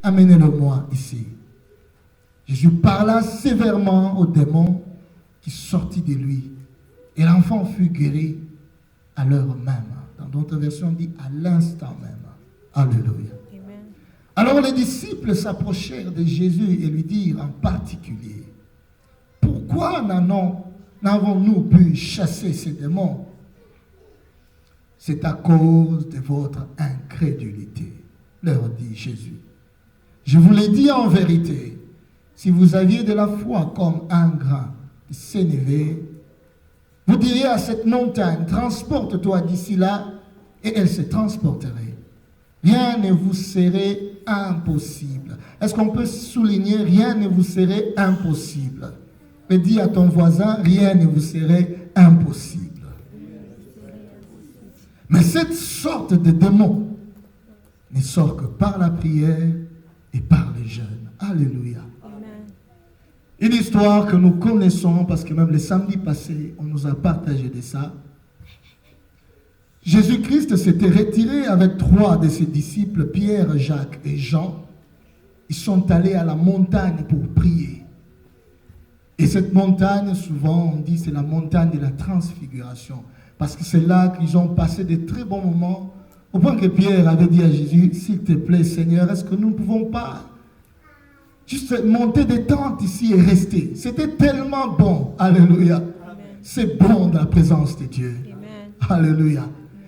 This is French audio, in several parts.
amenez-le-moi ici. Jésus parla sévèrement au démon qui sortit de lui. Et l'enfant fut guéri à l'heure même. Dans d'autres versions, on dit à l'instant même. Alléluia. Amen. Alors les disciples s'approchèrent de Jésus et lui dirent en particulier, pourquoi n'avons-nous pu chasser ces démons? C'est à cause de votre incrédulité, leur dit Jésus. Je vous l'ai dit en vérité, si vous aviez de la foi comme un grain de sénévé, vous diriez à cette montagne, transporte-toi d'ici là, et elle se transporterait. Rien ne vous serait impossible. Est-ce qu'on peut souligner, rien ne vous serait impossible? Et dis à ton voisin, rien ne vous serait impossible. Mais cette sorte de démon ne sort que par la prière et par le jeûne. Alléluia. Amen. Une histoire que nous connaissons, parce que même le samedi passé, on nous a partagé de ça. Jésus-Christ s'était retiré avec 3 de ses disciples, Pierre, Jacques et Jean. Ils sont allés à la montagne pour prier. Et cette montagne, souvent, on dit c'est la montagne de la transfiguration. Parce que c'est là qu'ils ont passé de très bons moments. Au point que Pierre avait dit à Jésus, s'il te plaît, Seigneur, est-ce que nous ne pouvons pas juste monter des tentes ici et rester? C'était tellement bon. Alléluia. Amen. C'est bon dans la présence de Dieu. Amen. Alléluia.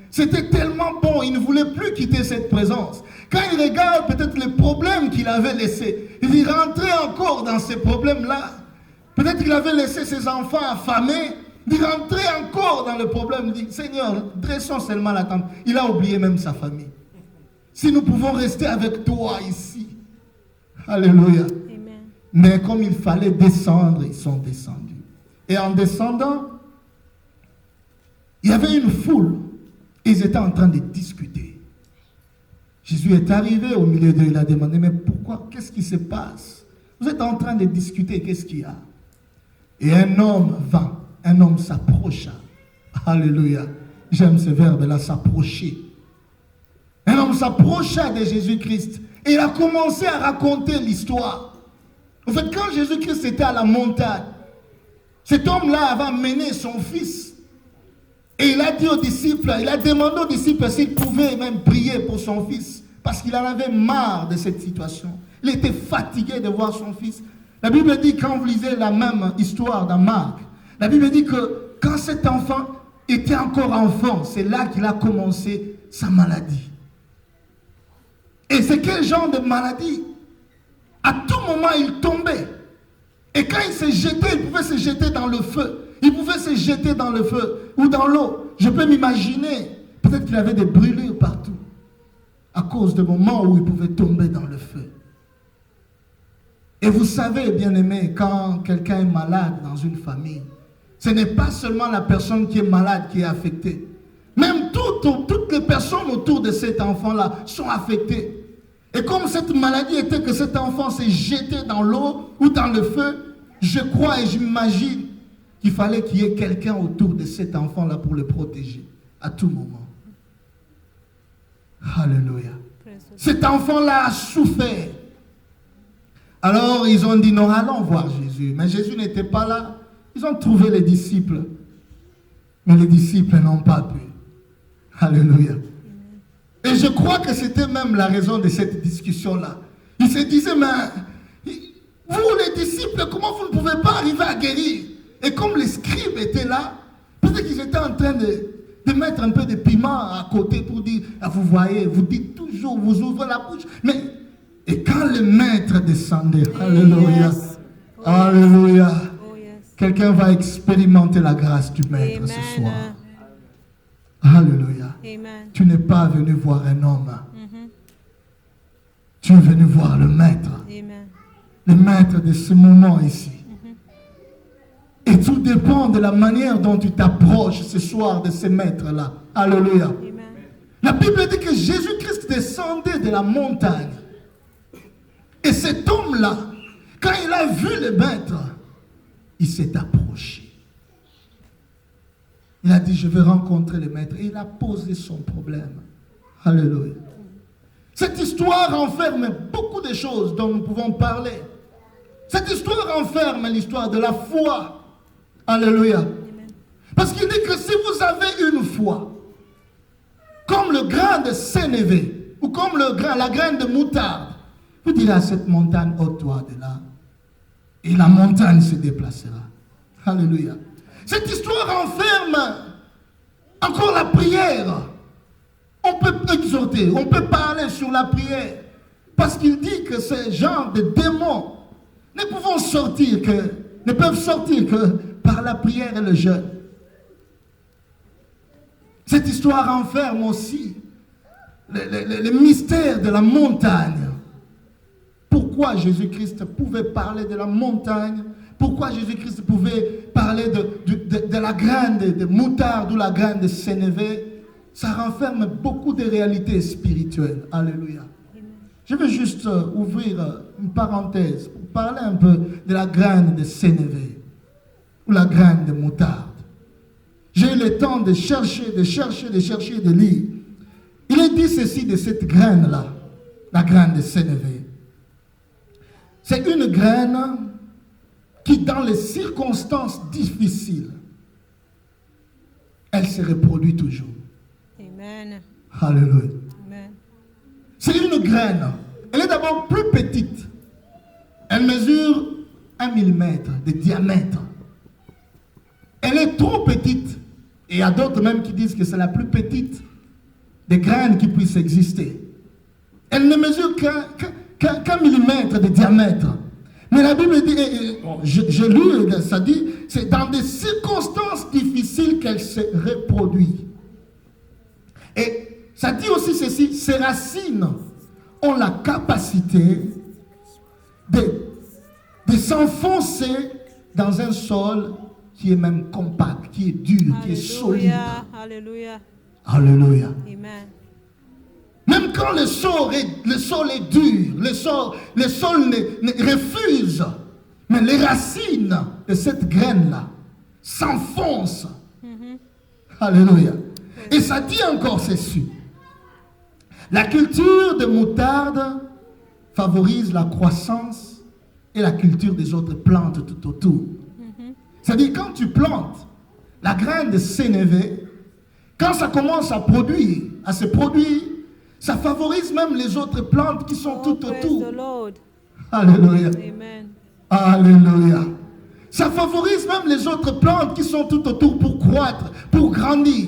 C'était tellement bon, il ne voulait plus quitter cette présence. Quand il regarde peut-être les problèmes qu'il avait laissés, il rentrait encore dans ces problèmes-là. Peut-être qu'il avait laissé ses enfants affamés, il rentrait encore dans le problème. Il dit, Seigneur, dressons seulement la tente. Il a oublié même sa famille. Si nous pouvons rester avec toi ici. Alléluia. Amen. Mais comme il fallait descendre, ils sont descendus. Et en descendant, il y avait une foule. Ils étaient en train de discuter. Jésus est arrivé au milieu d'eux. Il a demandé, mais pourquoi? Qu'est-ce qui se passe? Vous êtes en train de discuter. Qu'est-ce qu'il y a? Et un homme vint. Un homme s'approcha. Alléluia. J'aime ce verbe-là, s'approcher. Un homme s'approcha de Jésus-Christ. Et il a commencé à raconter l'histoire. En fait, quand Jésus-Christ était à la montagne, cet homme-là avait amené son fils. Et il a dit aux disciples, il a demandé aux disciples s'ils pouvaient même prier pour son fils. Parce qu'il en avait marre de cette situation. Il était fatigué de voir son fils. La Bible dit, quand vous lisez la même histoire dans Marc, la Bible dit que quand cet enfant était encore enfant, c'est là qu'il a commencé sa maladie. Et c'est quel genre de maladie? À tout moment, il tombait. Et quand il se jetait, il pouvait se jeter dans le feu. Il pouvait se jeter dans le feu ou dans l'eau. Je peux m'imaginer, peut-être qu'il avait des brûlures partout. À cause des moments où il pouvait tomber dans le feu. Et vous savez, bien-aimés, quand quelqu'un est malade dans une famille, ce n'est pas seulement la personne qui est malade qui est affectée. Même toutes les personnes autour de cet enfant-là sont affectées. Et comme cette maladie était que cet enfant s'est jeté dans l'eau ou dans le feu, je crois et j'imagine qu'il fallait qu'il y ait quelqu'un autour de cet enfant-là pour le protéger à tout moment. Alléluia. Cet enfant-là a souffert. Alors ils ont dit non, allons voir Jésus. Mais Jésus n'était pas là. Ils ont trouvé les disciples. Mais les disciples n'ont pas pu. Alléluia. Et je crois que c'était même la raison de cette discussion-là. Ils se disaient, mais vous les disciples, comment vous ne pouvez pas arriver à guérir? Et comme les scribes étaient là, peut-être qu'ils étaient en train de mettre un peu de piment à côté pour dire, ah, vous voyez, vous dites toujours, vous ouvrez la bouche. Mais, et quand le maître descendait, alléluia, Yes. Oh, alléluia, Oh, yes. quelqu'un va expérimenter la grâce du maître Amen. ce soir. Alléluia. Amen. Tu n'es pas venu voir un homme. Mhm. Tu es venu voir le maître. Amen. Le maître de ce moment ici. Mhm. Et tout dépend de la manière dont tu t'approches ce soir de ce maître-là. Alléluia. Amen. La Bible dit que Jésus-Christ descendait de la montagne. Et cet homme-là, quand il a vu le maître, il s'est approché. Il a dit, je vais rencontrer le maître. Et il a posé son problème. Alléluia. Cette histoire renferme beaucoup de de choses dont nous pouvons parler. Cette histoire renferme l'histoire de la foi. Alléluia. Amen. Parce qu'il dit que si vous avez une foi, comme le grain de sénévé, ou comme la graine de moutarde, vous direz à cette montagne, ôte-toi de là, et la montagne se déplacera. Alléluia. Cette histoire renferme encore la prière. On peut exhorter, on peut parler sur la prière. Parce qu'il dit que ce genre de démons ne peuvent sortir que par la prière et le jeûne. Cette histoire renferme aussi le mystère de la montagne. Pourquoi Jésus-Christ pouvait parler de la montagne? Pourquoi Jésus-Christ pouvait parler de la graine de moutarde ou la graine de sénévé? Ça renferme beaucoup de réalités spirituelles. Alléluia. Je vais juste ouvrir une parenthèse pour parler un peu de la graine de sénévé ou la graine de moutarde. J'ai eu le temps de chercher, de lire. Il est dit ceci de cette graine-là, la graine de sénévé. C'est une graine qui, dans les circonstances difficiles, elle se reproduit toujours. Amen. Alléluia. Amen. C'est une graine. Elle est d'abord plus petite. Elle mesure 1 mm de diamètre. Elle est trop petite. Et il y a d'autres même qui disent que c'est la plus petite des graines qui puissent exister. Elle ne mesure qu'un millimètre de diamètre. Mais la Bible dit, j'ai lu, ça dit, c'est dans des circonstances difficiles qu'elle se reproduit. Et ça dit aussi ceci, ces racines ont la capacité de s'enfoncer dans un sol qui est même compact, qui est dur, qui est solide. Alléluia. Alléluia. Amen. Même quand le sol est dur, le sol refuse, mais les racines de cette graine-là s'enfoncent. Alléluia. Et ça dit encore ceci. La culture de moutarde favorise la croissance et la culture des autres plantes tout autour. C'est-à-dire quand tu plantes la graine de sénévé, quand ça commence à se produire, ça favorise même les autres plantes qui sont tout autour. Alléluia. Amen. Alléluia. Ça favorise même les autres plantes qui sont tout autour pour croître, pour grandir,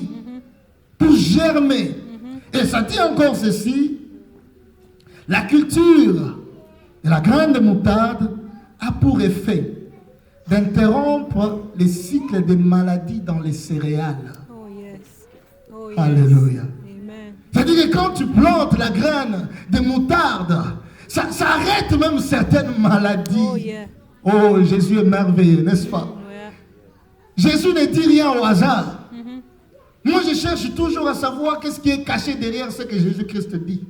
pour germer. Et ça dit encore ceci. La culture de la graine de moutarde a pour effet d'interrompre les cycles de maladies dans les céréales. Oh yes. Oh yes. Alléluia. Amen. C'est-à-dire que quand tu plantes la graine de moutarde, ça arrête même certaines maladies. Oh yeah. Oh, Jésus est merveilleux, n'est-ce pas? Yeah. Jésus ne dit rien au hasard. Moi, je cherche toujours à savoir qu'est-ce qui est caché derrière ce que Jésus-Christ dit.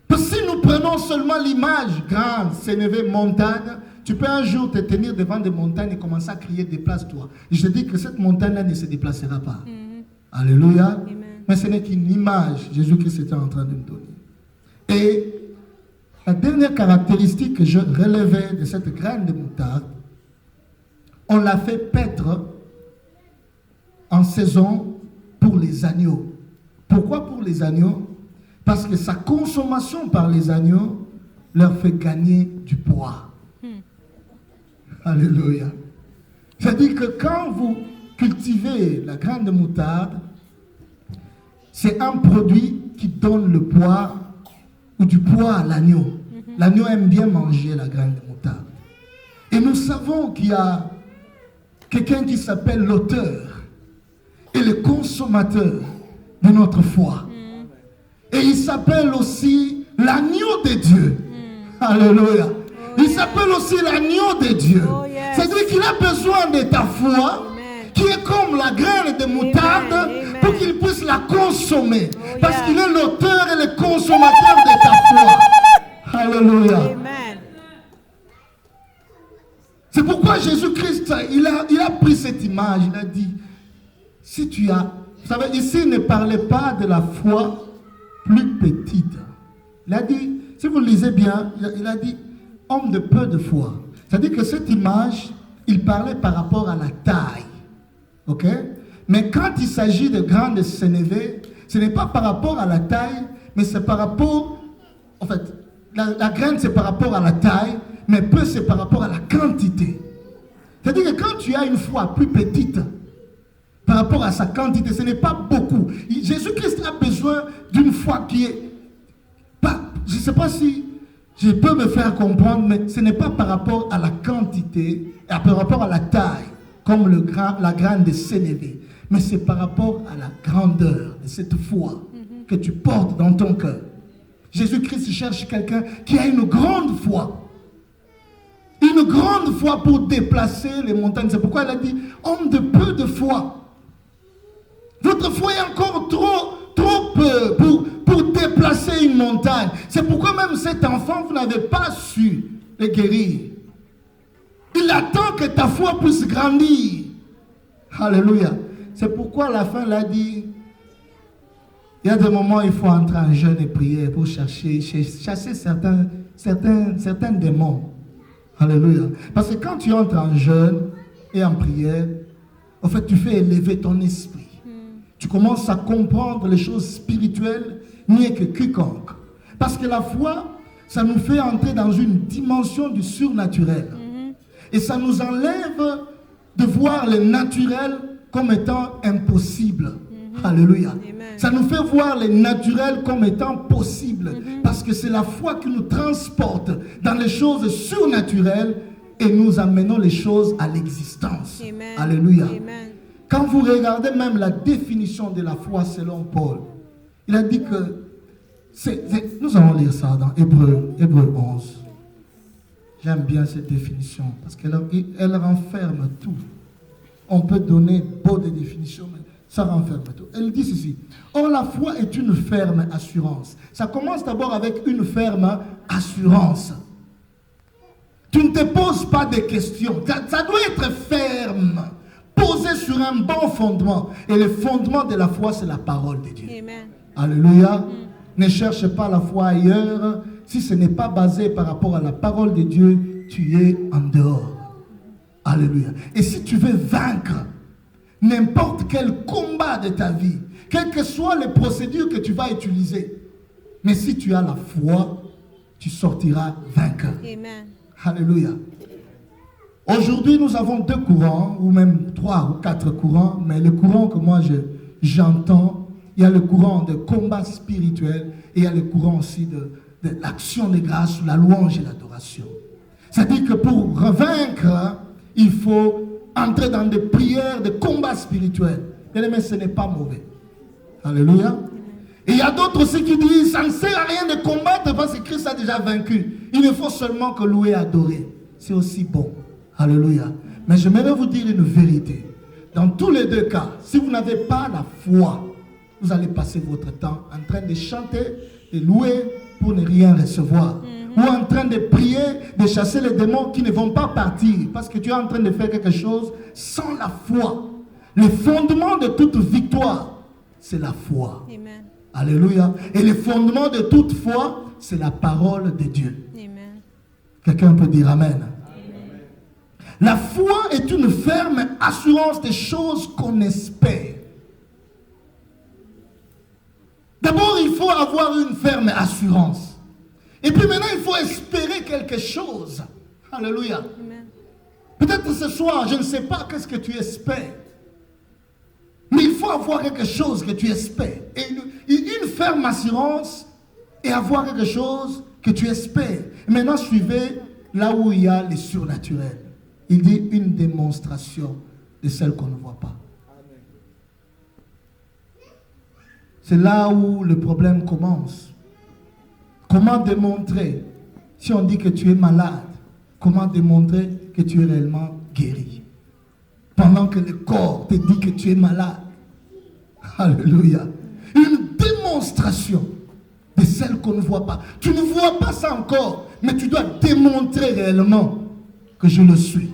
Parce que si nous prenons seulement l'image grande, sénévé, montagne, tu peux un jour te tenir devant des montagnes et commencer à crier, déplace-toi. Je te dis que cette montagne-là ne se déplacera pas. Alléluia. Amen. Mais ce n'est qu'une image que Jésus-Christ était en train de me donner. Et la dernière caractéristique que je relevais de cette graine de moutarde, on l'a fait paître en saison pour les agneaux. Pourquoi pour les agneaux? Parce que sa consommation par les agneaux leur fait gagner du poids. Alléluia. C'est-à-dire que quand vous cultivez la graine de moutarde, c'est un produit qui donne le poids ou du poids à l'agneau. L'agneau aime bien manger la graine de moutarde. Et nous savons qu'il y a quelqu'un qui s'appelle l'auteur et le consommateur de notre foi. Et il s'appelle aussi l'agneau de Dieu. Alléluia. Il s'appelle aussi l'agneau de Dieu. Oh, yes. C'est-à-dire qu'il a besoin de ta foi, qui est comme la graine de moutarde, Amen. pour qu'il puisse la consommer. Oh, parce yes. qu'il est l'auteur et le consommateur de ta foi. Alléluia. Amen. C'est pourquoi Jésus-Christ, il a pris cette image, il a dit, si tu as... Vous savez, ici, il ne parlait pas de la foi plus petite. Il a dit, si vous lisez bien, il a dit homme de peu de foi. C'est-à-dire que cette image, il parlait par rapport à la taille. Ok? Mais quand il s'agit de grains de sénévé, ce n'est pas par rapport à la taille, mais c'est par rapport, en fait, la graine c'est par rapport à la taille, mais peu c'est par rapport à la quantité. C'est-à-dire que quand tu as une foi plus petite, par rapport à sa quantité, ce n'est pas beaucoup. Jésus-Christ a besoin d'une foi qui est, pas, je ne sais pas si je peux me faire comprendre, mais ce n'est pas par rapport à la quantité, et par rapport à la taille, comme la graine de sénévé, mais c'est par rapport à la grandeur de cette foi que tu portes dans ton cœur. Jésus-Christ cherche quelqu'un qui a une grande foi. Une grande foi pour déplacer les montagnes. C'est pourquoi il a dit, homme de peu de foi. Votre foi est encore trop peu pour déplacer une montagne. C'est pourquoi même cet enfant, vous n'avez pas su le guérir. Il attend que ta foi puisse grandir. Alléluia. C'est pourquoi à la fin, il a dit, il y a des moments où il faut entrer en jeûne et prier pour chasser certains démons. Alléluia. Parce que quand tu entres en jeûne et en prière, en fait, tu fais élever ton esprit. Tu commences à comprendre les choses spirituelles mieux que quiconque. Parce que la foi, ça nous fait entrer dans une dimension du surnaturel. Et ça nous enlève de voir le naturel comme étant impossible. Alléluia. Amen. Ça nous fait voir le naturel comme étant possible. Parce que c'est la foi qui nous transporte dans les choses surnaturelles et nous amenons les choses à l'existence. Alléluia. Amen. Quand vous regardez même la définition de la foi selon Paul, il a dit que, nous allons lire ça dans Hébreu 11. J'aime bien cette définition parce qu'elle renferme tout. On peut donner beaucoup de définitions, mais ça renferme tout. Elle dit ceci. Or, la foi est une ferme assurance. Ça commence d'abord avec une ferme assurance. Tu ne te poses pas de questions. Ça doit être ferme. Posé sur un bon fondement. Et le fondement de la foi, c'est la parole de Dieu. Amen. Alléluia. Ne cherche pas la foi ailleurs. Si ce n'est pas basé par rapport à la parole de Dieu, tu es en dehors. Alléluia. Et si tu veux vaincre n'importe quel combat de ta vie, quelles que soient les procédures que tu vas utiliser, mais si tu as la foi, tu sortiras vainqueur. Amen. Alléluia. Aujourd'hui, nous avons 2 courants, ou même 3 ou 4 courants, mais le courant que moi j'entends, il y a le courant de combat spirituel et il y a le courant aussi de l'action de grâce, la louange et l'adoration. C'est-à-dire que pour vaincre, il faut entrer dans des prières, des combats spirituels. Mais ce n'est pas mauvais. Alléluia. Et il y a d'autres aussi qui disent, ça ne sert à rien de combattre parce que Christ a déjà vaincu. Il ne faut seulement que louer et adorer. C'est aussi bon. Alléluia. Mais j'aimerais vous dire une vérité. Dans tous les 2 cas, si vous n'avez pas la foi, vous allez passer votre temps en train de chanter, de louer pour ne rien recevoir. Ou en train de prier, de chasser les démons qui ne vont pas partir. Parce que tu es en train de faire quelque chose sans la foi. Le fondement de toute victoire, c'est la foi. Amen. Alléluia. Et le fondement de toute foi, c'est la parole de Dieu. Amen. Quelqu'un peut dire Amen. La foi est une ferme assurance des choses qu'on espère. D'abord, il faut avoir une ferme assurance. Et puis maintenant, il faut espérer quelque chose. Alléluia. Amen. Peut-être ce soir, je ne sais pas qu'est-ce que tu espères. Mais il faut avoir quelque chose que tu espères. Et une ferme assurance et avoir quelque chose que tu espères. Et maintenant, suivez là où il y a les surnaturels. Il dit une démonstration de celle qu'on ne voit pas. C'est là où le problème commence. Comment démontrer, si on dit que tu es malade, comment démontrer que tu es réellement guéri? Pendant que le corps te dit que tu es malade. Alléluia. Une démonstration de celle qu'on ne voit pas. Tu ne vois pas ça encore, mais tu dois démontrer réellement que je le suis.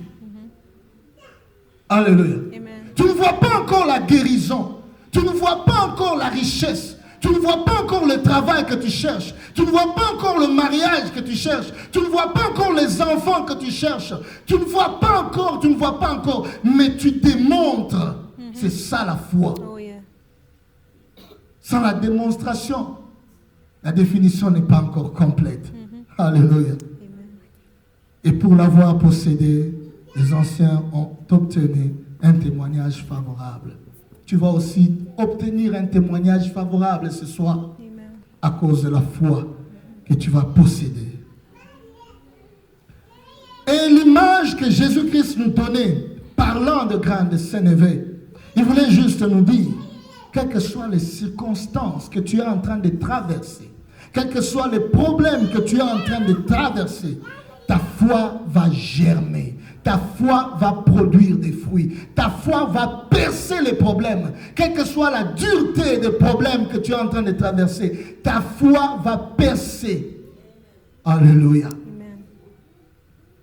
Alléluia. Amen. Tu ne vois pas encore la guérison. Tu ne vois pas encore la richesse. Tu ne vois pas encore le travail que tu cherches. Tu ne vois pas encore le mariage que tu cherches. Tu ne vois pas encore les enfants que tu cherches. Tu ne vois pas encore. Mais tu démontres. C'est ça la foi. Oh, yeah. Sans la démonstration, la définition n'est pas encore complète. Alléluia. Et pour l'avoir possédé, les anciens ont obtenu un témoignage favorable. Tu vas aussi obtenir un témoignage favorable ce soir à cause de la foi que tu vas posséder. Et l'image que Jésus-Christ nous donnait, parlant de grain de sénévé, il voulait juste nous dire, quelles que soient les circonstances que tu es en train de traverser, quels que soient les problèmes que tu es en train de traverser, ta foi va germer. Ta foi va produire des fruits. Ta foi va percer les problèmes. Quelle que soit la dureté des problèmes que tu es en train de traverser, ta foi va percer. Alléluia. Amen.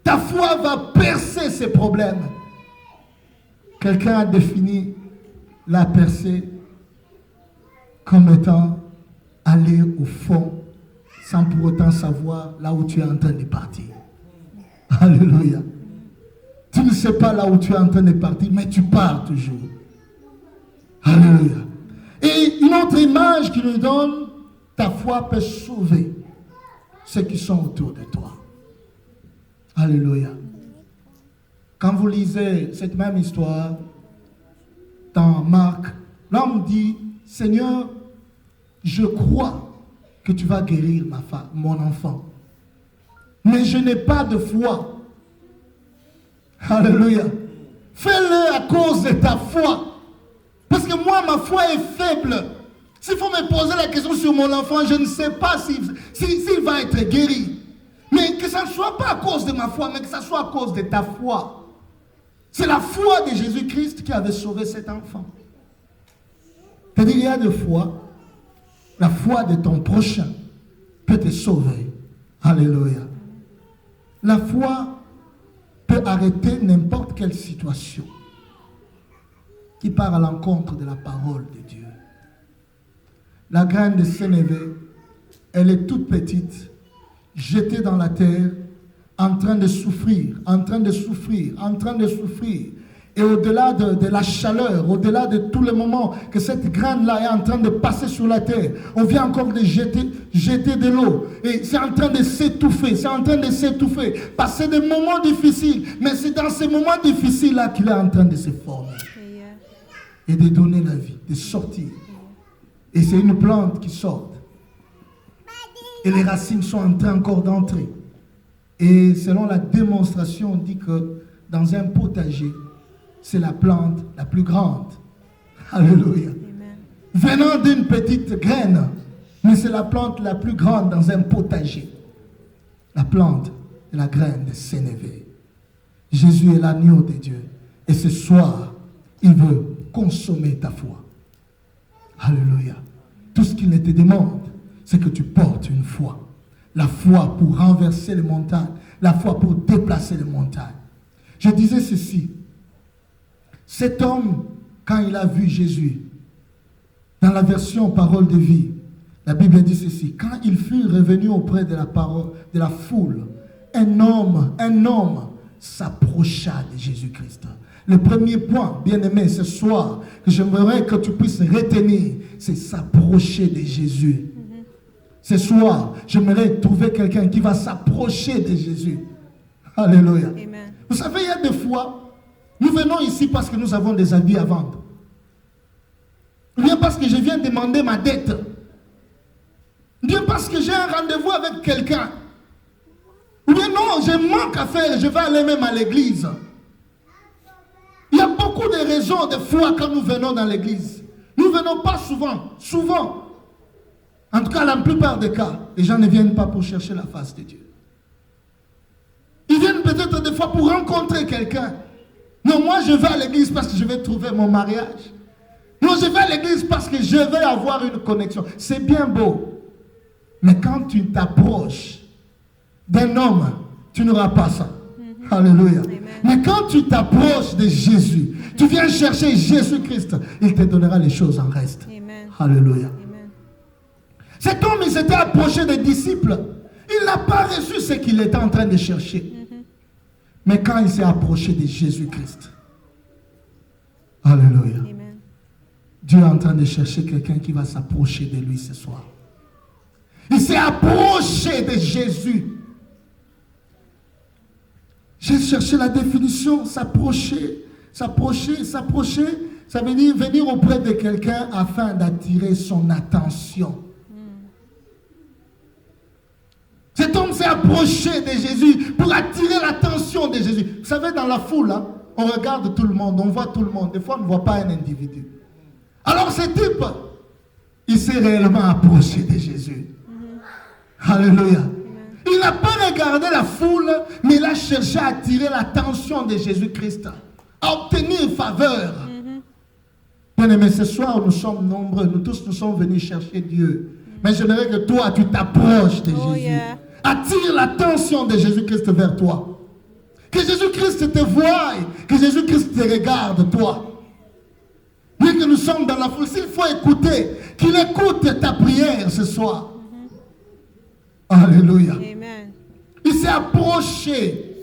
Ta foi va percer ces problèmes. Quelqu'un a défini la percée comme étant aller au fond sans pour autant savoir là où tu es en train de partir. Alléluia. Tu ne sais pas là où tu es en train de partir, mais tu pars toujours. Alléluia. Et une autre image qui nous donne, ta foi peut sauver ceux qui sont autour de toi. Alléluia. Quand vous lisez cette même histoire dans Marc, l'homme dit, Seigneur, je crois que tu vas guérir mon enfant. Mais je n'ai pas de foi. Alléluia. Fais-le à cause de ta foi. Parce que moi, ma foi est faible. S'il faut me poser la question sur mon enfant, je ne sais pas s'il va être guéri. Mais que ça ne soit pas à cause de ma foi, mais que ça soit à cause de ta foi. C'est la foi de Jésus-Christ qui avait sauvé cet enfant. C'est-à-dire, il y a des fois, la foi de ton prochain peut te sauver. Alléluia. La foi peut arrêter n'importe quelle situation qui part à l'encontre de la parole de Dieu. La graine de sénévé, elle est toute petite, jetée dans la terre, en train de souffrir. Et au-delà de la chaleur, au-delà de tous les moments que cette graine-là est en train de passer sur la terre, on vient encore de jeter de l'eau. Et c'est en train de s'étouffer, passer des moments difficiles. Mais c'est dans ces moments difficiles-là qu'il est en train de se former. Et de donner la vie, de sortir. Et c'est une plante qui sort. Et les racines sont en train encore d'entrer. Et selon la démonstration, on dit que dans un potager, c'est la plante la plus grande. Alléluia. Amen. Venant d'une petite graine, mais c'est la plante la plus grande dans un potager. La plante et la graine de sénévé. Jésus est l'agneau de Dieu. Et ce soir, il veut consommer ta foi. Alléluia. Tout ce qu'il te demande, c'est que tu portes une foi. La foi pour renverser les montagnes. La foi pour déplacer les montagnes. Je disais ceci. Cet homme, quand il a vu Jésus, dans la version parole de vie, la Bible dit ceci. Quand il fut revenu auprès de la foule, un homme s'approcha de Jésus-Christ. Le premier point, bien-aimé, ce soir, que j'aimerais que tu puisses retenir, c'est s'approcher de Jésus. Ce soir, j'aimerais trouver quelqu'un qui va s'approcher de Jésus. Alléluia. Amen. Vous savez, il y a des fois, nous venons ici parce que nous avons des habits à vendre. Ou bien parce que je viens demander ma dette. Ou bien parce que j'ai un rendez-vous avec quelqu'un. Ou bien non, j'ai un manque à faire, je vais aller même à l'église. Il y a beaucoup de raisons de foi quand nous venons dans l'église. Nous ne venons pas souvent. En tout cas, la plupart des cas, les gens ne viennent pas pour chercher la face de Dieu. Ils viennent peut-être des fois pour rencontrer quelqu'un. Non, moi je vais à l'église parce que je vais trouver mon mariage. Non, je vais à l'église parce que je vais avoir une connexion. C'est bien beau. Mais quand tu t'approches d'un homme, tu n'auras pas ça. Alléluia. Amen. Mais quand tu t'approches de Jésus, tu viens chercher Jésus-Christ, il te donnera les choses en reste. Amen. Alléluia. Amen. Cet homme, il s'était approché des disciples. Il n'a pas reçu ce qu'il était en train de chercher. Mais quand il s'est approché de Jésus-Christ, alléluia, Amen. Dieu est en train de chercher quelqu'un qui va s'approcher de lui ce soir. Il s'est approché de Jésus. J'ai cherché la définition, s'approcher, s'approcher, s'approcher. Ça veut dire venir auprès de quelqu'un afin d'attirer son attention. Cet homme s'est approché de Jésus pour attirer l'attention de Jésus. Vous savez, dans la foule, hein, on regarde tout le monde, on voit tout le monde. Des fois, on ne voit pas un individu. Alors ce type, il s'est réellement approché de Jésus. Alléluia. Il n'a pas regardé la foule, mais il a cherché à attirer l'attention de Jésus-Christ, à obtenir faveur. Bien-aimé, ce soir, nous sommes nombreux, nous tous nous sommes venus chercher Dieu. Mais j'aimerais que toi, tu t'approches de Oh, Jésus. yeah. Attire l'attention de Jésus-Christ vers toi. Que Jésus-Christ te voie, que Jésus-Christ te regarde, toi. Bien que nous sommes dans la foule, s'il faut écouter, qu'il écoute ta prière ce soir. Alléluia. Amen. Il s'est approché.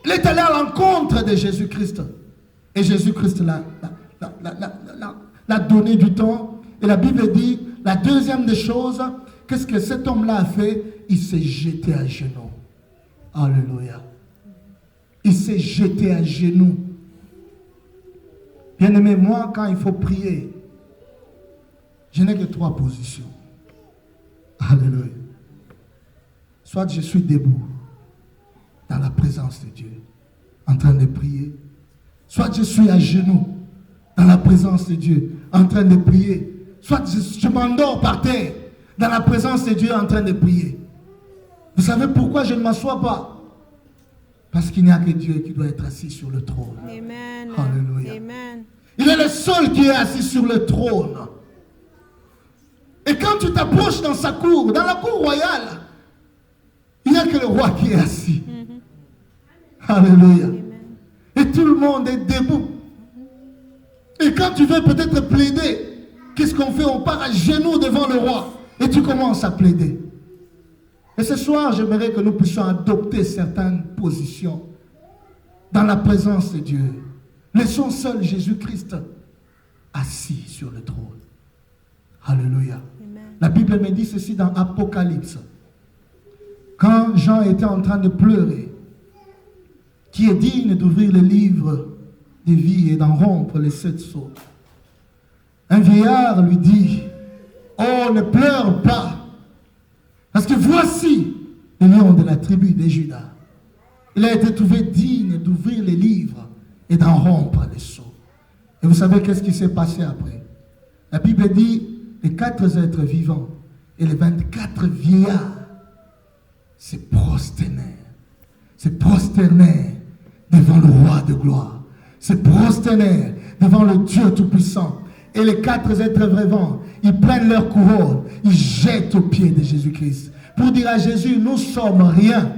Il est allé à l'encontre de Jésus-Christ. Et Jésus-Christ l'a donné du temps. Et la Bible dit, la deuxième des choses, qu'est-ce que cet homme-là a fait? Il s'est jeté à genoux. Alléluia. Il s'est jeté à genoux. Bien-aimé, moi, quand il faut prier, je n'ai que 3 positions. Alléluia. Soit je suis debout dans la présence de Dieu, en train de prier. Soit je suis à genoux dans la présence de Dieu, en train de prier. Soit je m'endors par terre dans la présence de Dieu, en train de prier. Vous savez pourquoi je ne m'assois pas? Parce qu'il n'y a que Dieu qui doit être assis sur le trône. Amen. Alléluia. Amen. Il est le seul qui est assis sur le trône. Et quand tu t'approches dans sa cour, dans la cour royale, il n'y a que le roi qui est assis. Alléluia. Amen. Et tout le monde est debout. Et quand tu veux peut-être plaider, qu'est-ce qu'on fait? On part à genoux devant le roi. Et tu commences à plaider. Et ce soir, j'aimerais que nous puissions adopter certaines positions dans la présence de Dieu. Laissons seul Jésus-Christ assis sur le trône. Alléluia. Amen. La Bible me dit ceci dans Apocalypse. Quand Jean était en train de pleurer, qui est digne d'ouvrir le livre de vie et d'en rompre les 7 sceaux, un vieillard lui dit, oh, ne pleure pas, parce que voici le lion de la tribu de Juda. Il a été trouvé digne d'ouvrir les livres et d'en rompre les sceaux. Et vous savez qu'est-ce qui s'est passé après? La Bible dit, les 4 êtres vivants et les 24 vieillards se prosternèrent devant le roi de gloire, se prosternèrent devant le Dieu Tout-Puissant. Et les 4 êtres vivants, ils prennent leur couronne, ils jettent aux pieds de Jésus-Christ pour dire à Jésus, nous sommes rien,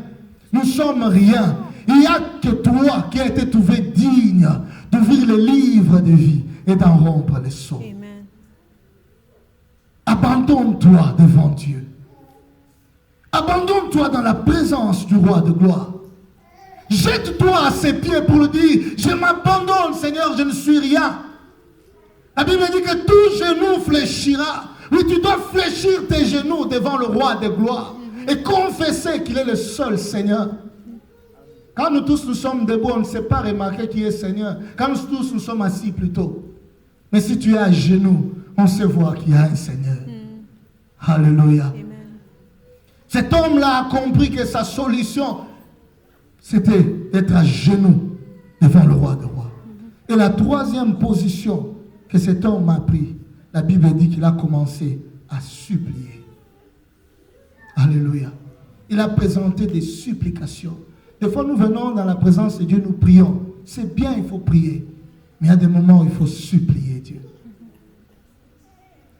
nous sommes rien. Il n'y a que toi qui as été trouvé digne d'ouvrir le livre de vie et d'en rompre les sceaux. Amen. Abandonne-toi devant Dieu. Abandonne-toi dans la présence du roi de gloire. Jette-toi à ses pieds pour lui dire, je m'abandonne Seigneur, je ne suis rien. La Bible dit que tout genou fléchira. Oui, tu dois fléchir tes genoux devant le roi de gloire et confesser qu'il est le seul Seigneur. Quand nous tous nous sommes debout, on ne sait pas remarquer qui est Seigneur. Quand nous tous nous sommes assis plutôt. Mais si tu es à genoux, on sait voir qu'il y a un Seigneur. Alléluia. Amen. Cet homme-là a compris que sa solution, c'était d'être à genoux devant le roi des rois. Et la troisième position que cet homme a pris, la Bible dit qu'il a commencé à supplier. Alléluia. Il a présenté des supplications. Des fois, nous venons dans la présence de Dieu, nous prions. C'est bien, il faut prier. Mais il y a des moments où il faut supplier Dieu.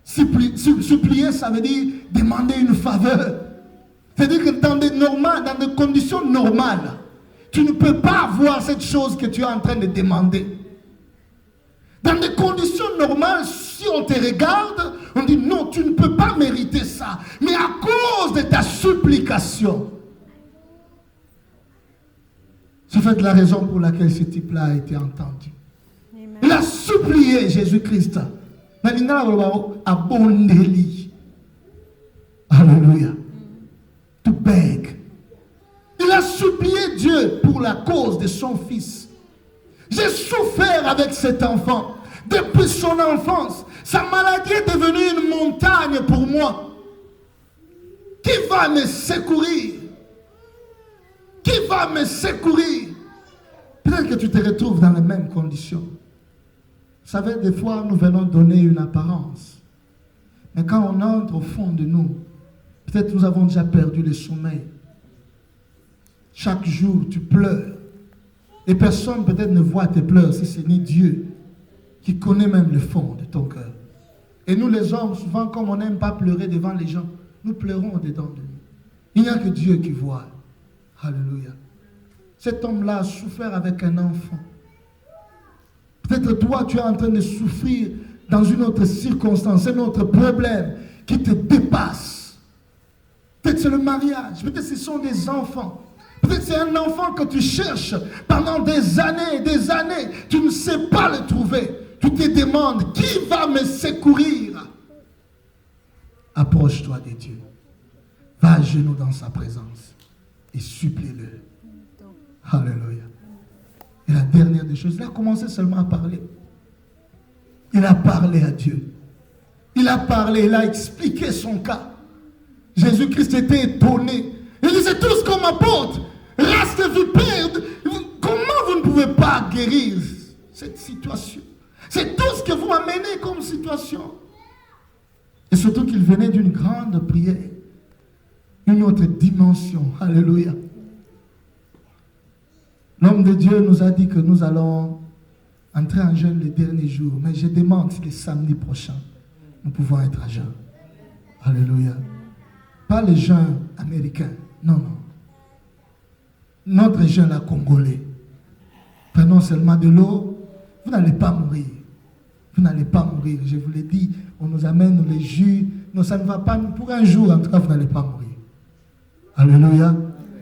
Supplier, ça veut dire demander une faveur. C'est-à-dire que dans des conditions normales, tu ne peux pas avoir cette chose que tu es en train de demander. Dans des conditions normales, si on te regarde, On dit non, tu ne peux pas mériter ça. Mais à cause de ta supplication, c'est fait la raison pour laquelle ce type-là a été entendu. Amen. Il a supplié Jésus-Christ. Alléluia. To beg. Il a supplié Dieu pour la cause de son fils. J'ai souffert avec cet enfant depuis son enfance. Sa maladie est devenue une montagne pour moi. Qui va me secourir? Qui va me secourir? Peut-être que tu te retrouves dans les mêmes conditions. Vous savez, des fois, nous venons donner une apparence. Mais quand on entre au fond de nous, peut-être nous avons déjà perdu le sommeil. Chaque jour, tu pleures. Et personne peut-être ne voit tes pleurs si ce n'est Dieu qui connaît même le fond de ton cœur. Et nous les hommes, souvent, comme on n'aime pas pleurer devant les gens, nous pleurons dedans de nous. Il n'y a que Dieu qui voit. Alléluia. Cet homme-là a souffert avec un enfant. Peut-être toi, tu es en train de souffrir dans une autre circonstance, un autre problème qui te dépasse. Peut-être c'est le mariage, peut-être ce sont des enfants. Peut-être c'est un enfant que tu cherches pendant des années et des années. Tu ne sais pas le trouver. Tu te demandes, qui va me secourir? Approche-toi de Dieu. Va à genoux dans sa présence et supplie-le. Alléluia. Et la dernière des choses, il a commencé seulement à parler. Il a parlé à Dieu. Il a parlé, il a expliqué son cas. Jésus-Christ était étonné. Il disait, tout ce qu'on m'apporte reste vipère. Comment vous ne pouvez pas guérir cette situation? C'est tout ce que vous m'amenez comme situation. Et surtout qu'il venait d'une grande prière. Une autre dimension. Alléluia. L'homme de Dieu nous a dit que nous allons entrer en jeûne les derniers jours. Mais je demande si le samedi prochain, nous pouvons être à jeûne. Alléluia. Pas le jeûne américain. Non, non. Notre jeûne là congolais. Prenons seulement de l'eau. Vous n'allez pas mourir. Vous n'allez pas mourir. Je vous l'ai dit, on nous amène les jus. Non, ça ne va pas. Pour un jour, en tout cas, vous n'allez pas mourir. Alléluia.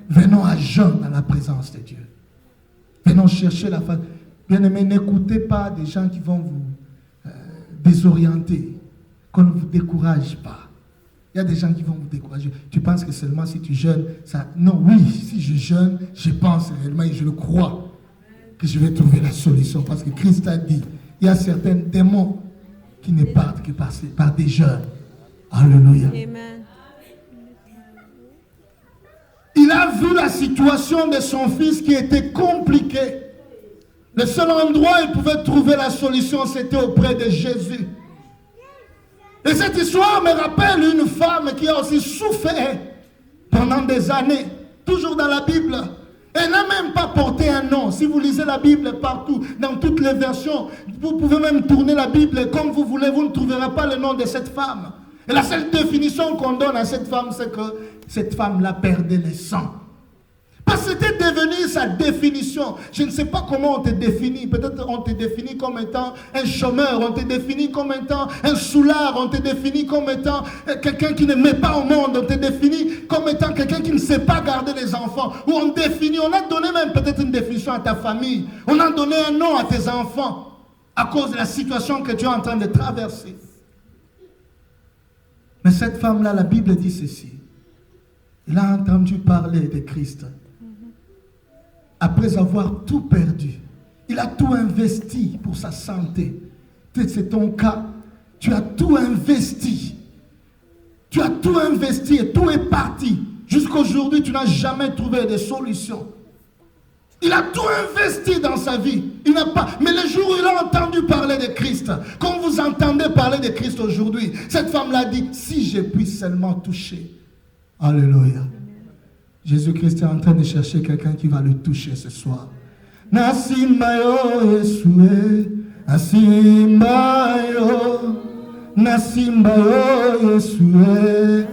Venons à jeûne dans la présence de Dieu. Venons chercher la face. Bien-aimés, n'écoutez pas des gens qui vont vous désorienter, qu'on ne vous décourage pas. Il y a des gens qui vont vous décourager. Tu penses que seulement si tu jeûnes, ça... Non, oui, si je jeûne, je pense réellement et je le crois que je vais trouver la solution. Parce que Christ a dit, il y a certains démons qui ne partent que par des jeûnes. Alléluia. Amen. Il a vu la situation de son fils qui était compliquée. Le seul endroit où il pouvait trouver la solution, c'était auprès de Jésus. Et cette histoire me rappelle une femme qui a aussi souffert pendant des années, toujours dans la Bible. Elle n'a même pas porté un nom. Si vous lisez la Bible partout, dans toutes les versions, vous pouvez même tourner la Bible comme vous voulez, vous ne trouverez pas le nom de cette femme. Et la seule définition qu'on donne à cette femme, c'est que cette femme-là perdait le sang. Parce que c'était devenu sa définition. Je ne sais pas comment on te définit. Peut-être on te définit comme étant un chômeur, on te définit comme étant un soulard, on te définit comme étant quelqu'un qui ne met pas au monde, on te définit comme étant quelqu'un qui ne sait pas garder les enfants. Ou on définit, on a donné même peut-être une définition à ta famille. On a donné un nom à tes enfants à cause de la situation que tu es en train de traverser. Mais cette femme-là, la Bible dit ceci. Elle a entendu parler de Christ. Après avoir tout perdu, il a tout investi pour sa santé. Peut-être c'est ton cas. Tu as tout investi. Tu as tout investi et tout est parti. Jusqu'à aujourd'hui, tu n'as jamais trouvé de solution. Il a tout investi dans sa vie. Il n'a pas. Mais le jour où il a entendu parler de Christ, comme vous entendez parler de Christ aujourd'hui, cette femme-là dit, si je puis seulement toucher. Alléluia. Jésus-Christ est en train de chercher quelqu'un qui va le toucher ce soir. Nasimbayo Yesue, Nasimbayo, Nasimbayo Yesue.